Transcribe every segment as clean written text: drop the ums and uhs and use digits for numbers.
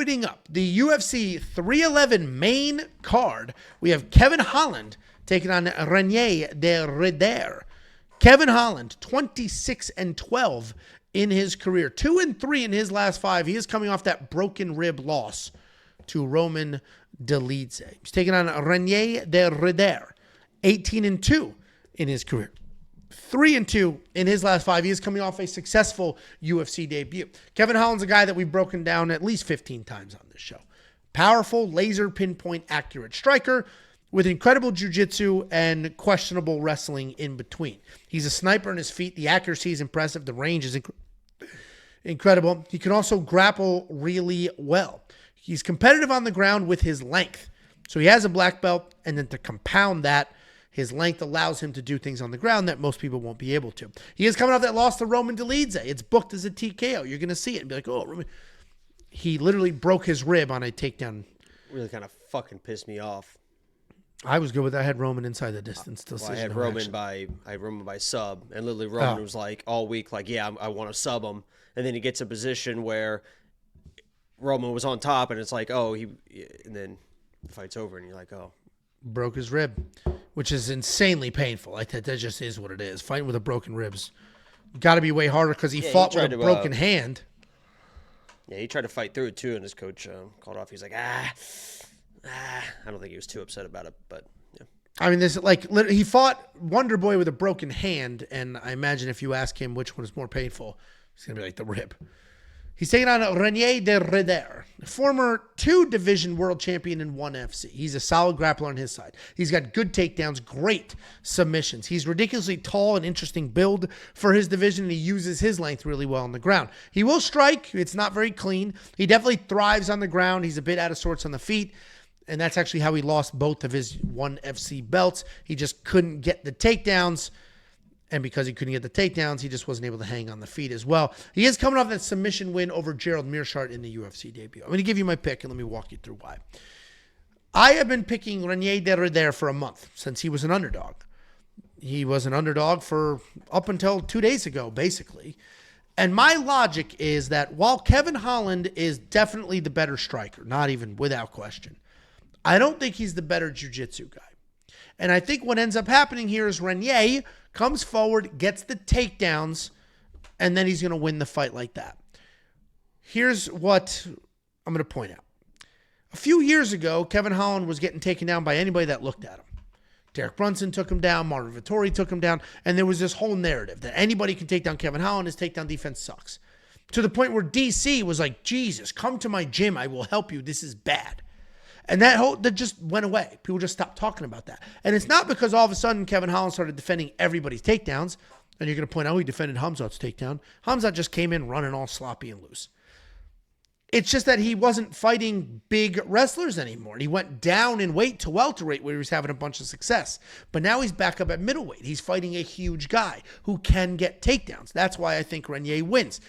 opening up the UFC 311 main card, we have Kevin Holland taking on Reinier de Ridder. Kevin Holland, 26-12 in his career, 2-3 in his last 5. He is coming off that broken rib loss to Roman de Ridder. He's taking on Reinier de Ridder, 18-2 in his career. 3-2 in his last 5. He is coming off a successful UFC debut. Kevin Holland's a guy that we've broken down at least 15 times on this show. Powerful, laser pinpoint, accurate striker with incredible jiu-jitsu and questionable wrestling in between. He's a sniper on his feet. The accuracy is impressive. The range is incredible. He can also grapple really well. He's competitive on the ground with his length. So he has a black belt, and then to compound that, his length allows him to do things on the ground that most people won't be able to. He is coming off that loss to Roman de Ridder. It's booked as a TKO. You're going to see it and be like, oh, Roman. He literally broke his rib on a takedown. Really kind of fucking pissed me off. I was good with that. I had Roman inside the distance. I had Roman by sub, and literally Roman was like all week, like, yeah, I want to sub him. And then he gets a position where Roman was on top, and it's like, oh, and then the fight's over, and you're like, oh. Broke his rib, which is insanely painful. Like that just is what it is. Fighting with a broken ribs got to be way harder because he fought with a broken hand. Yeah, he tried to fight through it too, and his coach called off. He's like, I don't think he was too upset about it, but yeah. I mean, he fought Wonder Boy with a broken hand, and I imagine if you ask him which one is more painful, he's gonna be like the rib. He's taking on Reinier de Ridder, former 2-division world champion in ONE FC. He's a solid grappler on his side. He's got good takedowns, great submissions. He's ridiculously tall and interesting build for his division, and he uses his length really well on the ground. He will strike. It's not very clean. He definitely thrives on the ground. He's a bit out of sorts on the feet, and that's actually how he lost both of his ONE FC belts. He just couldn't get the takedowns. And because he couldn't get the takedowns, he just wasn't able to hang on the feet as well. He is coming off that submission win over Gerald Meerschaert in the UFC debut. I'm going to give you my pick, and let me walk you through why. I have been picking Reinier de Ridder for a month since he was an underdog. He was an underdog for up until 2 days ago, basically. And my logic is that while Kevin Holland is definitely the better striker, not even without question, I don't think he's the better jiu-jitsu guy. And I think what ends up happening here is Reinier comes forward, gets the takedowns, and then he's going to win the fight like that. Here's what I'm going to point out. A few years ago, Kevin Holland was getting taken down by anybody that looked at him. Derek Brunson took him down, Marvin Vettori took him down, and there was this whole narrative that anybody can take down Kevin Holland, his takedown defense sucks. To the point where DC was like, Jesus, come to my gym, I will help you, this is bad. And that just went away. People just stopped talking about that. And it's not because all of a sudden Kevin Holland started defending everybody's takedowns, and you're going to point out, he defended Hamzat's takedown. Hamzat just came in running all sloppy and loose. It's just that he wasn't fighting big wrestlers anymore. He went down in weight to welterweight where he was having a bunch of success. But now he's back up at middleweight. He's fighting a huge guy who can get takedowns. That's why I think Reinier wins.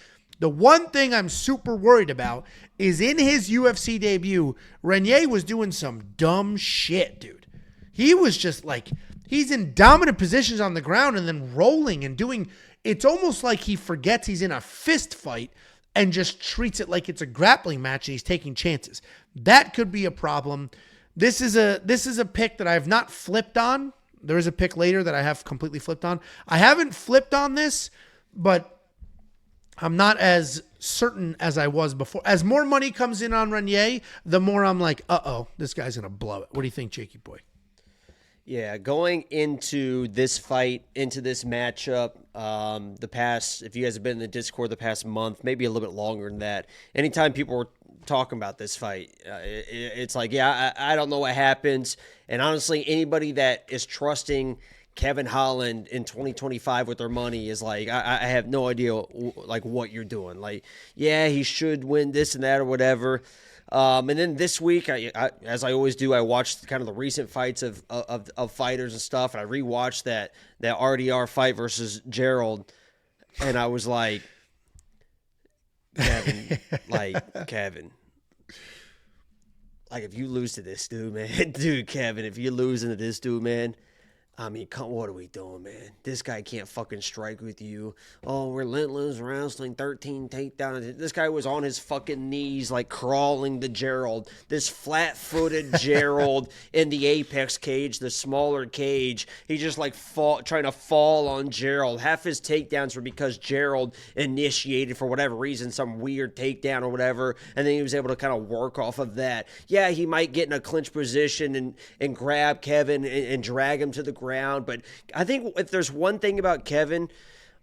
The one thing I'm super worried about is in his UFC debut, Reinier was doing some dumb shit, dude. He was just like, he's in dominant positions on the ground and then rolling and doing, it's almost like he forgets he's in a fist fight and just treats it like it's a grappling match and he's taking chances. That could be a problem. This is a pick that I have not flipped on. There is a pick later that I have completely flipped on. I haven't flipped on this, but I'm not as certain as I was before. As more money comes in on Reinier, the more I'm like, this guy's going to blow it. What do you think, Jakey boy? Yeah, going into this fight, into this matchup, if you guys have been in the Discord the past month, maybe a little bit longer than that, anytime people were talking about this fight, it's like, yeah, I don't know what happens. And honestly, anybody that is trusting Kevin Holland in 2025 with their money is like, I have no idea like what you're doing. Like, yeah, he should win this and that or whatever. And then this week, I as I always do, I watched kind of the recent fights of fighters and stuff, and I rewatched that RDR fight versus Gerald, and I was like, Kevin, if you lose to this dude, man, if you're losing to this dude, man, I mean, what are we doing, man? This guy can't fucking strike with you. Oh, relentless wrestling, 13 takedowns. This guy was on his fucking knees, like crawling to Gerald. This flat-footed Gerald in the apex cage, the smaller cage. He just like trying to fall on Gerald. Half his takedowns were because Gerald initiated, for whatever reason, some weird takedown or whatever, and then he was able to kind of work off of that. Yeah, he might get in a clinch position and grab Kevin and drag him to the ground. But I think if there's one thing about Kevin,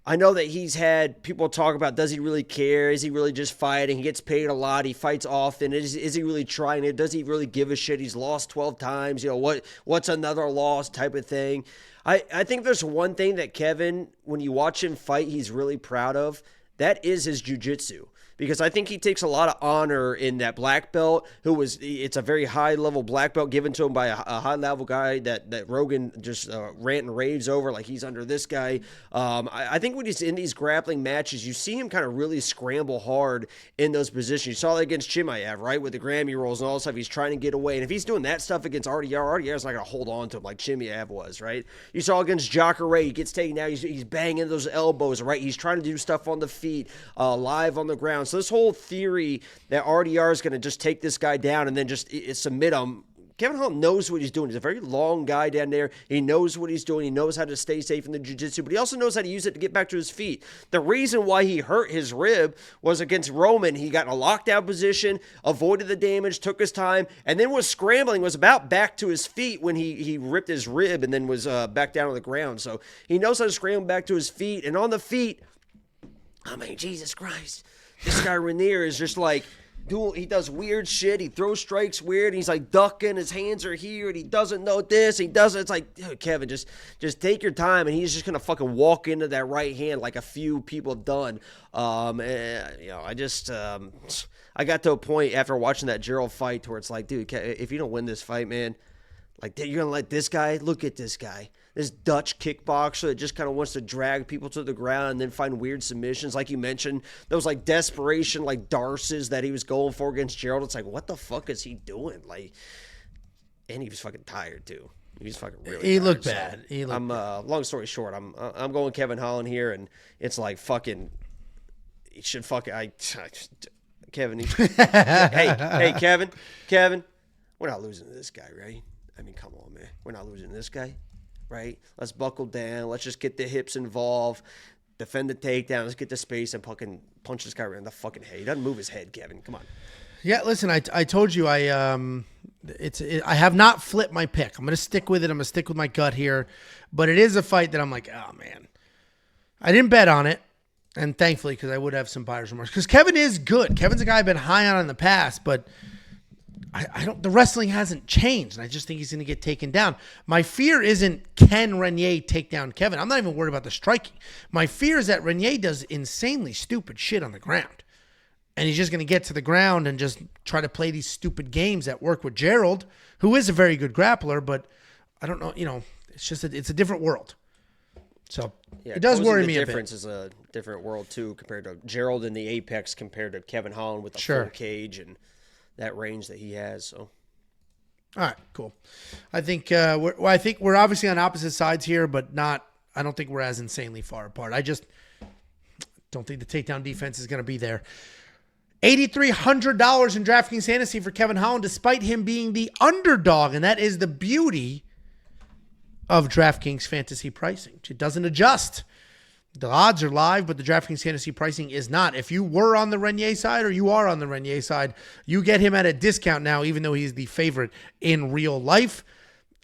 I know that he's had people talk about, does he really care? Is he really just fighting? He gets paid a lot. He fights often. Is he really trying it? Does he really give a shit? He's lost 12 times. You know, what's another loss type of thing. I think there's one thing that Kevin, when you watch him fight, he's really proud of. That is his jiu-jitsu. Because I think he takes a lot of honor in that black belt, it's a very high-level black belt given to him by a high-level guy that Rogan just rant and raves over, like he's under this guy. I think when he's in these grappling matches, you see him kind of really scramble hard in those positions. You saw that against Chimaev, right, with the Grammy rolls and all that stuff. He's trying to get away. And if he's doing that stuff against RDR's not going to hold on to him like Chimaev was, right? You saw against Jacare, he gets taken down. He's banging those elbows, right? He's trying to do stuff on the feet, live on the ground. So this whole theory that RDR is going to just take this guy down and then just submit him, Kevin Holland knows what he's doing. He's a very long guy down there. He knows what he's doing. He knows how to stay safe in the jiu-jitsu, but he also knows how to use it to get back to his feet. The reason why he hurt his rib was against Roman. He got in a lockdown position, avoided the damage, took his time, and then was scrambling, was about back to his feet when he ripped his rib and then was back down on the ground. So he knows how to scramble back to his feet, and on the feet, I mean, Jesus Christ. This guy Reinier is just like, he does weird shit. He throws strikes weird. He's like ducking. His hands are here, and he doesn't know this. He doesn't. It's like, dude, Kevin, just take your time, and he's just gonna fucking walk into that right hand like a few people have done. I got to a point after watching that Gerald fight where it's like, dude, if you don't win this fight, man, like you're gonna let this guy. Look at this guy. This Dutch kickboxer that just kind of wants to drag people to the ground and then find weird submissions. Like you mentioned, those like desperation, like Darces that he was going for against Gerald. It's like, what the fuck is he doing? Like, and he was fucking tired too. He was fucking really. He tired. looked bad. He looked bad. Long story short, I'm going Kevin Holland here, and it's like fucking. He should fucking. Kevin. Hey, Kevin. We're not losing to this guy, right? I mean, come on, man. We're not losing to this guy. Right? Let's buckle down. Let's just get the hips involved. Defend the takedown. Let's get the space and fucking punch this guy right in the fucking head. He doesn't move his head, Kevin. Come on. Yeah, listen, I told you I have not flipped my pick. I'm going to stick with it. I'm going to stick with my gut here. But it is a fight that I'm like, oh, man. I didn't bet on it. And thankfully, because I would have some buyer's remorse. Because Kevin is good. Kevin's a guy I've been high on in the past, but the wrestling hasn't changed, and I just think he's going to get taken down. My fear isn't can Reinier take down Kevin. I'm not even worried about the striking. My fear is that Reinier does insanely stupid shit on the ground, and he's just going to get to the ground and just try to play these stupid games that work with Gerald, who is a very good grappler, but I don't know, it's just it's a different world. So it does worry me a bit. The difference is a different world, too, compared to Gerald in the Apex compared to Kevin Holland with the full cage and that range that he has. So, all right, cool. I think we're obviously on opposite sides here, but not. I don't think we're as insanely far apart. I just don't think the takedown defense is going to be there. $8,300 in DraftKings Fantasy for Kevin Holland, despite him being the underdog, and that is the beauty of DraftKings Fantasy pricing. It doesn't adjust. The odds are live, but the DraftKings Fantasy pricing is not. If you were on the Reinier side or you are on the Reinier side, you get him at a discount now, even though he's the favorite in real life.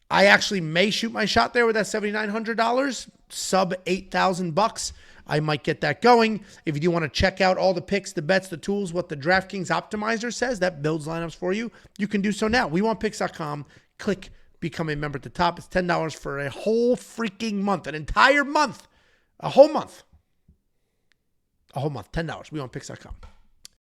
I actually may shoot my shot there with that $7,900, sub $8,000. I might get that going. If you do want to check out all the picks, the bets, the tools, what the DraftKings optimizer says, that builds lineups for you, you can do so now. WeWantPicks.com. Click become a member at the top. It's $10 for a whole freaking month, an entire month. A whole month. $10. WeWantPicks.com.